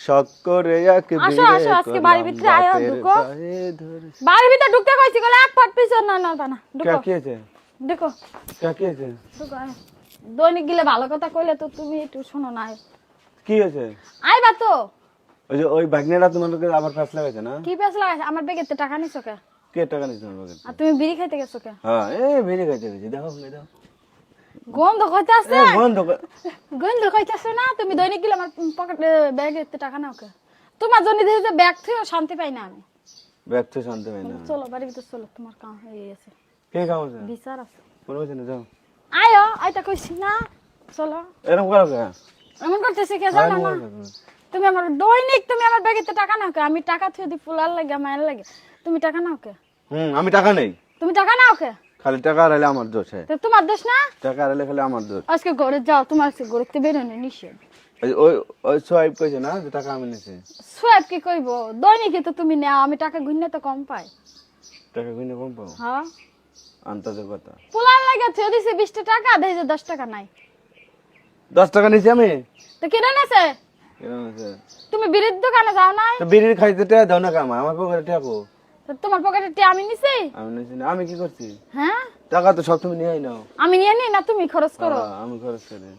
শখ করে এক আসো আসো আজকে বাড়ির ভিতরে আয়ো ঢুকো বাড়ির ভিতরে ঢুকতে কইছি গলে এক পাট পিছন না না না ঢুকো কি আছে দেখো কি আছে ঢুকো আয়। দৈনিক গিলে ভালো কথা কইলে তো তুমি একটু শোনো না কি আছে আইবা তো ওই যে ওই বাগনেটা তোমাকে আবার পাস লাগাইছে না কি পেছ লাগাইছে আমার ব্যাগেতে টাকা নিছো কে কে টাকা নিছে তোমার বাগে আর তুমি বিড়ি খাইতে গেছো কে হ্যাঁ বেরিয়ে গেছে দেখো দেখো গন্ধ কইতে আছে বন্ধ গন্ধ কইতে আছে না তুমি দৈনিক গিলে আমার পকেটে ব্যাগেতে টাকা নাও কে তোমার জন্য দেখে যে ব্যাগ থেকে শান্তি পাই না আমি ব্যাগ তো শান্তি পাই না চলো বাড়ির ভিতরে চলো তোমার কাম হয়ে গেছে কে কাম আছে বিচার আছে কোন বলছে না যাও আয়ো আইতা কইছি না চলো এরকম করো কে এমন করতেছি কে জানো না তুমি আমার দৈনিক তুমি আমার ব্যাগেতে টাকা নাও কে আমি টাকা থুয়ে দি ফুলার লাগে মায়ের লাগে তুমি টাকা নাও কে আমি টাকা নেই তুমি টাকা নাও কে খালি টাকা হারাইলে আমার দোষ তো তোমার দোষ না টাকা হারাইলে খালি আমার দোষ আজকে ঘরে যাও তোমার আজকে ঘরে বেরোনো নিষেধ ওই ওই সোয়াইপ কইছে না যে টাকা আমি নিছি সোয়াব কি কইব দৈনিক তো তুমি নাও আমি টাকা গুনলে তো কম পাই টাকা কইনে কম পাও হ্যাঁ আন্তাজে কথা ফুলার লাগে থুয়ে দিছি 20 টাকা দেই যে 10 টাকা নাই 10 টাকা নিছি আমি তো কেন নেছে কেন আছে তুমি বিড়ির দোকানে যাও নাই তো বিড়ির খাইতে টাকা দাও না কাম আমাকে করে টাকা কো তো তোমার পকেটে টি আমি নিছি আমি নিছি না আমি কি করছি হ্যাঁ টাকা তো সব তুমি নিয়েই নাও আমি নিয়ে নি না তুমি খরচ করো আমি খরচ করি